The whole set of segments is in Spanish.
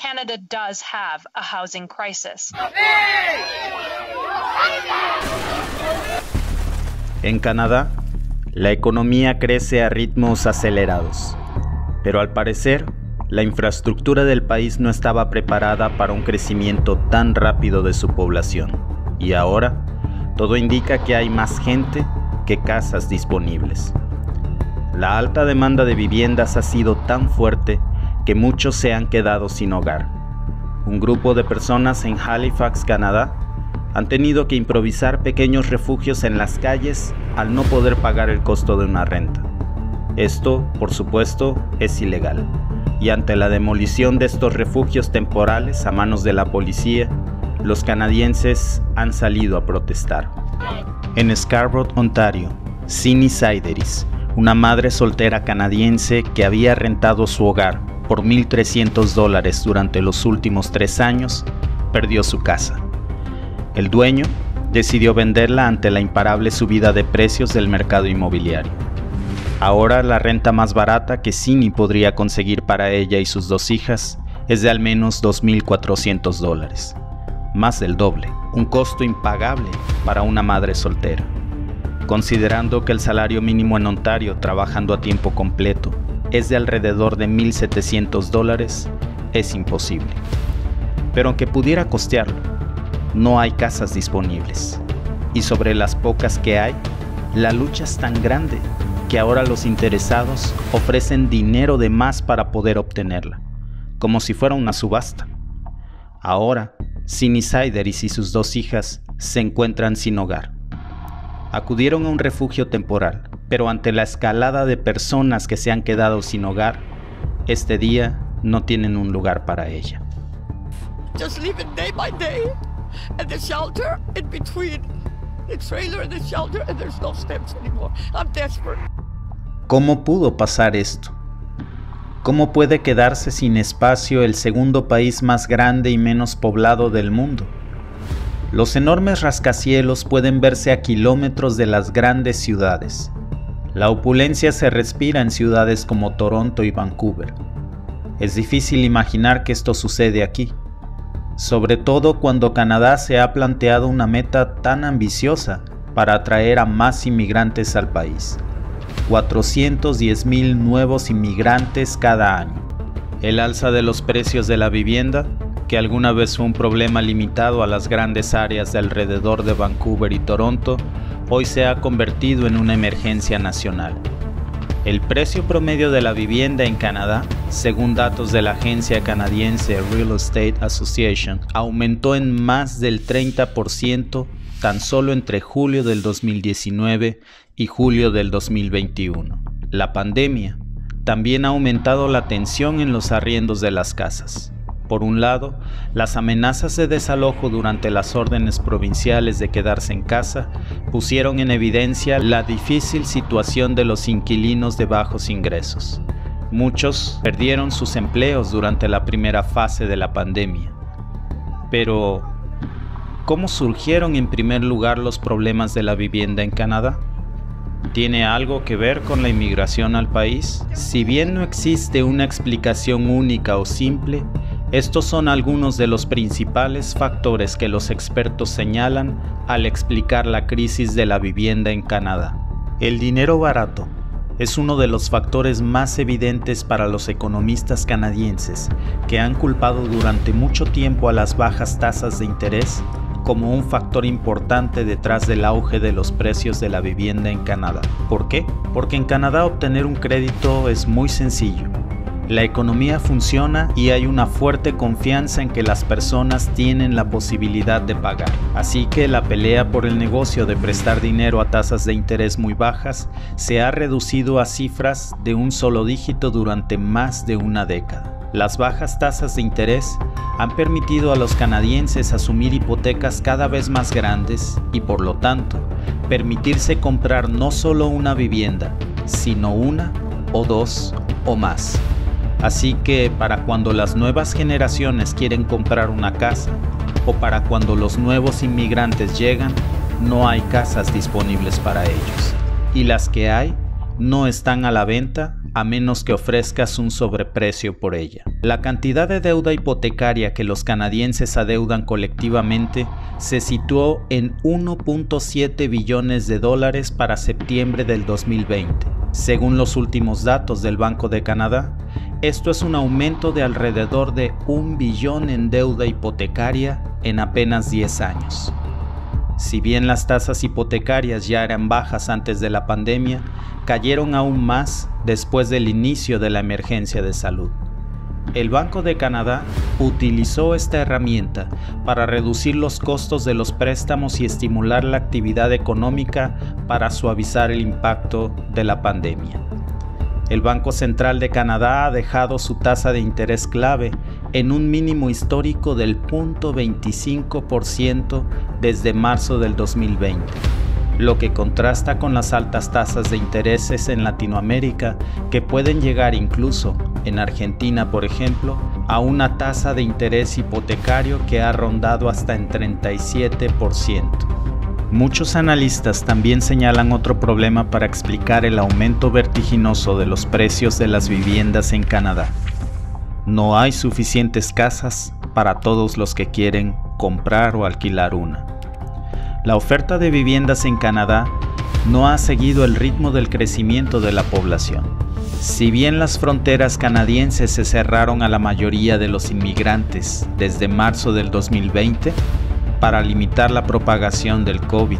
Canada does have a housing crisis. En Canadá, la economía crece a ritmos acelerados, pero al parecer, la infraestructura del país no estaba preparada para un crecimiento tan rápido de su población, y ahora, todo indica que hay más gente que casas disponibles. La alta demanda de viviendas ha sido tan fuerte que muchos se han quedado sin hogar. Un grupo de personas en Halifax, Canadá, han tenido que improvisar pequeños refugios en las calles al no poder pagar el costo de una renta. Esto, por supuesto, es ilegal, y ante la demolición de estos refugios temporales a manos de la policía, los canadienses han salido a protestar. En Scarborough, Ontario, Cindy Sideris, una madre soltera canadiense que había rentado su hogar por $1,300 durante los últimos 3 años, perdió su casa. El dueño decidió venderla ante la imparable subida de precios del mercado inmobiliario. Ahora la renta más barata que Cindy podría conseguir para ella y sus 2 hijas es de al menos $2,400, más del doble, un costo impagable para una madre soltera. Considerando que el salario mínimo en Ontario trabajando a tiempo completo es de alrededor de $1,700, es imposible. Pero aunque pudiera costearlo, no hay casas disponibles. Y sobre las pocas que hay, la lucha es tan grande que ahora los interesados ofrecen dinero de más para poder obtenerla, como si fuera una subasta. Ahora, Cindy Sideris y sus 2 hijas se encuentran sin hogar. Acudieron a un refugio temporal, pero ante la escalada de personas que se han quedado sin hogar, este día no tienen un lugar para ella. Just living day by day, and the shelter in between the trailer and the shelter, and there's no steps anymore. I'm desperate. ¿Cómo pudo pasar esto? ¿Cómo puede quedarse sin espacio el segundo país más grande y menos poblado del mundo? Los enormes rascacielos pueden verse a kilómetros de las grandes ciudades. La opulencia se respira en ciudades como Toronto y Vancouver. Es difícil imaginar que esto sucede aquí, sobre todo cuando Canadá se ha planteado una meta tan ambiciosa para atraer a más inmigrantes al país. 410,000 nuevos inmigrantes cada año. El alza de los precios de la vivienda, que alguna vez fue un problema limitado a las grandes áreas de alrededor de Vancouver y Toronto, hoy se ha convertido en una emergencia nacional. El precio promedio de la vivienda en Canadá, según datos de la agencia canadiense Real Estate Association, aumentó en más del 30% tan solo entre julio del 2019 y julio del 2021. La pandemia también ha aumentado la tensión en los arriendos de las casas. Por un lado, las amenazas de desalojo durante las órdenes provinciales de quedarse en casa pusieron en evidencia la difícil situación de los inquilinos de bajos ingresos. Muchos perdieron sus empleos durante la primera fase de la pandemia. Pero, ¿cómo surgieron en primer lugar los problemas de la vivienda en Canadá? ¿Tiene algo que ver con la inmigración al país? Si bien no existe una explicación única o simple, estos son algunos de los principales factores que los expertos señalan al explicar la crisis de la vivienda en Canadá. El dinero barato es uno de los factores más evidentes para los economistas canadienses, que han culpado durante mucho tiempo a las bajas tasas de interés como un factor importante detrás del auge de los precios de la vivienda en Canadá. ¿Por qué? Porque en Canadá obtener un crédito es muy sencillo. La economía funciona y hay una fuerte confianza en que las personas tienen la posibilidad de pagar. Así que la pelea por el negocio de prestar dinero a tasas de interés muy bajas se ha reducido a cifras de un solo dígito durante más de una década. Las bajas tasas de interés han permitido a los canadienses asumir hipotecas cada vez más grandes y, por lo tanto, permitirse comprar no solo una vivienda, sino una o 2 o más. Así que para cuando las nuevas generaciones quieren comprar una casa o para cuando los nuevos inmigrantes llegan, no hay casas disponibles para ellos. Y las que hay no están a la venta a menos que ofrezcas un sobreprecio por ella. La cantidad de deuda hipotecaria que los canadienses adeudan colectivamente se situó en 1.7 billones de dólares para septiembre del 2020. Según los últimos datos del Banco de Canadá, esto es un aumento de alrededor de 1 billón en deuda hipotecaria en apenas 10 años. Si bien las tasas hipotecarias ya eran bajas antes de la pandemia, cayeron aún más después del inicio de la emergencia de salud. El Banco de Canadá utilizó esta herramienta para reducir los costos de los préstamos y estimular la actividad económica para suavizar el impacto de la pandemia. El Banco Central de Canadá ha dejado su tasa de interés clave en un mínimo histórico del 0.25% desde marzo del 2020, lo que contrasta con las altas tasas de intereses en Latinoamérica que pueden llegar incluso, en Argentina por ejemplo, a una tasa de interés hipotecario que ha rondado hasta en 37%. Muchos analistas también señalan otro problema para explicar el aumento vertiginoso de los precios de las viviendas en Canadá. No hay suficientes casas para todos los que quieren comprar o alquilar una. La oferta de viviendas en Canadá no ha seguido el ritmo del crecimiento de la población. Si bien las fronteras canadienses se cerraron a la mayoría de los inmigrantes desde marzo del 2020, para limitar la propagación del COVID,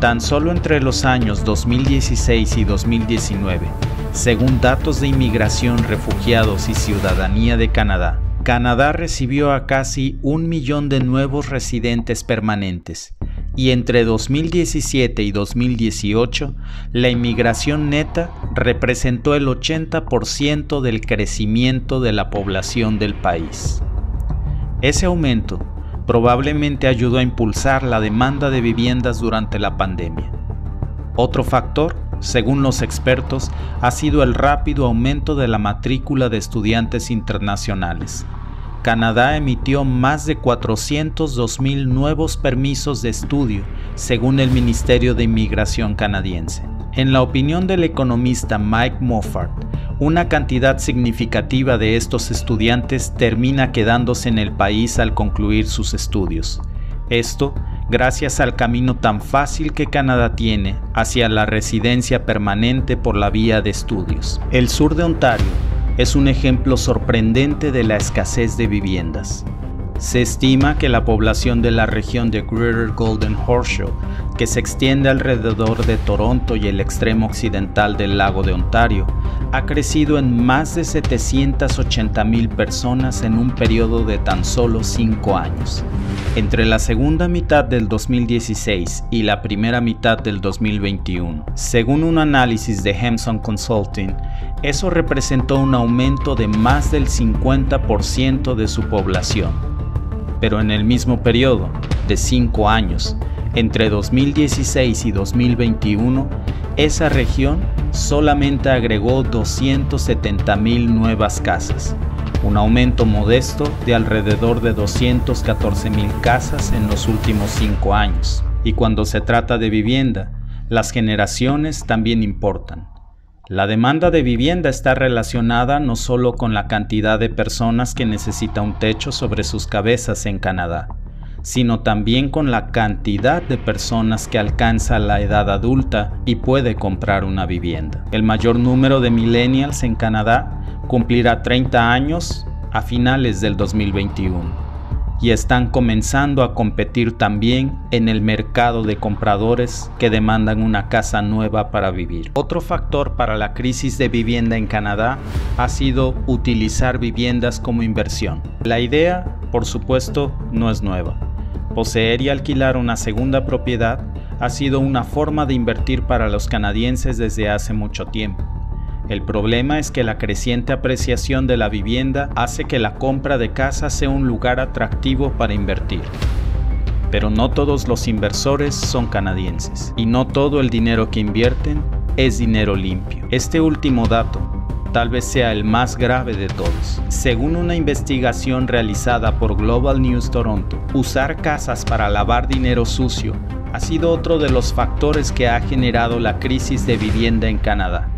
tan solo entre los años 2016 y 2019, según datos de Inmigración, Refugiados y Ciudadanía de Canadá, Canadá recibió a casi 1 millón de nuevos residentes permanentes, y entre 2017 y 2018, la inmigración neta representó el 80% del crecimiento de la población del país. Ese aumento probablemente ayudó a impulsar la demanda de viviendas durante la pandemia. Otro factor, según los expertos, ha sido el rápido aumento de la matrícula de estudiantes internacionales. Canadá emitió más de 402,000 nuevos permisos de estudio, según el Ministerio de Inmigración canadiense. En la opinión del economista Mike Moffat, una cantidad significativa de estos estudiantes termina quedándose en el país al concluir sus estudios. Esto gracias al camino tan fácil que Canadá tiene hacia la residencia permanente por la vía de estudios. El sur de Ontario es un ejemplo sorprendente de la escasez de viviendas. Se estima que la población de la región de Greater Golden Horseshoe, que se extiende alrededor de Toronto y el extremo occidental del lago de Ontario, ha crecido en más de 780,000 personas en un periodo de tan solo 5 años. Entre la segunda mitad del 2016 y la primera mitad del 2021, según un análisis de Hemson Consulting, eso representó un aumento de más del 50% de su población. Pero en el mismo periodo, de 5 años, entre 2016 y 2021, esa región solamente agregó 270,000 nuevas casas, un aumento modesto de alrededor de 214,000 casas en los últimos 5 años. Y cuando se trata de vivienda, las generaciones también importan. La demanda de vivienda está relacionada no solo con la cantidad de personas que necesita un techo sobre sus cabezas en Canadá, sino también con la cantidad de personas que alcanza la edad adulta y puede comprar una vivienda. El mayor número de millennials en Canadá cumplirá 30 años a finales del 2021 y están comenzando a competir también en el mercado de compradores que demandan una casa nueva para vivir. Otro factor para la crisis de vivienda en Canadá ha sido utilizar viviendas como inversión. La idea, por supuesto, no es nueva. Poseer y alquilar una segunda propiedad ha sido una forma de invertir para los canadienses desde hace mucho tiempo. El problema es que la creciente apreciación de la vivienda hace que la compra de casa sea un lugar atractivo para invertir. Pero no todos los inversores son canadienses y no todo el dinero que invierten es dinero limpio. Este último dato tal vez sea el más grave de todos. Según una investigación realizada por Global News Toronto, usar casas para lavar dinero sucio ha sido otro de los factores que ha generado la crisis de vivienda en Canadá.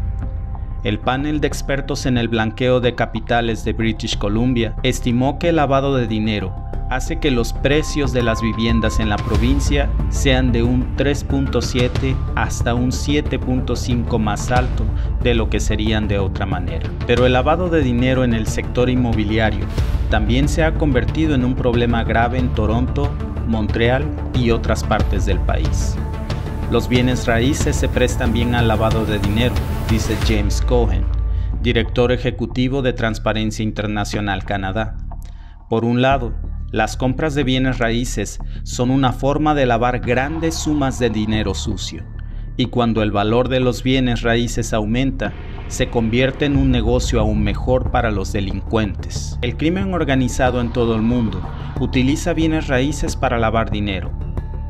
El panel de expertos en el blanqueo de capitales de British Columbia estimó que el lavado de dinero hace que los precios de las viviendas en la provincia sean de un 3.7 hasta un 7.5 más alto de lo que serían de otra manera. Pero el lavado de dinero en el sector inmobiliario también se ha convertido en un problema grave en Toronto, Montreal y otras partes del país. Los bienes raíces se prestan bien al lavado de dinero, dice James Cohen, director ejecutivo de Transparencia Internacional Canadá. Por un lado, las compras de bienes raíces son una forma de lavar grandes sumas de dinero sucio, y cuando el valor de los bienes raíces aumenta, se convierte en un negocio aún mejor para los delincuentes. El crimen organizado en todo el mundo utiliza bienes raíces para lavar dinero,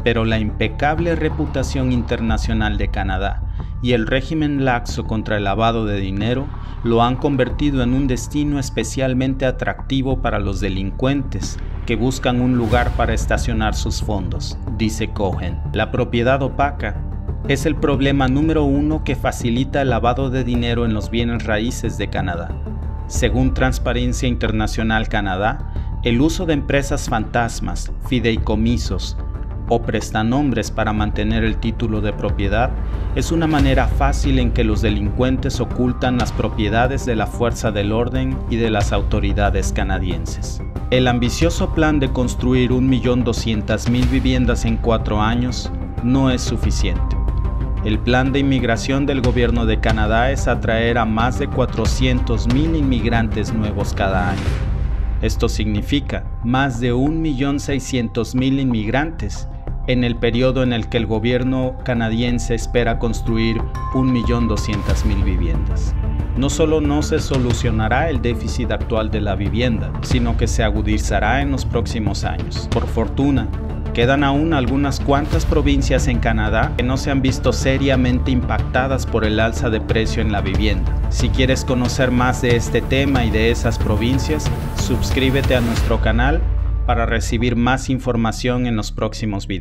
pero la impecable reputación internacional de Canadá y el régimen laxo contra el lavado de dinero lo han convertido en un destino especialmente atractivo para los delincuentes que buscan un lugar para estacionar sus fondos, dice Cohen. La propiedad opaca es el problema número uno que facilita el lavado de dinero en los bienes raíces de Canadá. Según Transparencia Internacional Canadá, el uso de empresas fantasmas, fideicomisos o prestanombres para mantener el título de propiedad es una manera fácil en que los delincuentes ocultan las propiedades de la fuerza del orden y de las autoridades canadienses. El ambicioso plan de construir 1.200.000 viviendas en 4 años no es suficiente. El plan de inmigración del gobierno de Canadá es atraer a más de 400.000 inmigrantes nuevos cada año. Esto significa más de 1.600.000 inmigrantes en el periodo en el que el gobierno canadiense espera construir 1.200.000 viviendas. No solo no se solucionará el déficit actual de la vivienda, sino que se agudizará en los próximos años. Por fortuna, quedan aún algunas cuantas provincias en Canadá que no se han visto seriamente impactadas por el alza de precio en la vivienda. Si quieres conocer más de este tema y de esas provincias, suscríbete a nuestro canal para recibir más información en los próximos videos.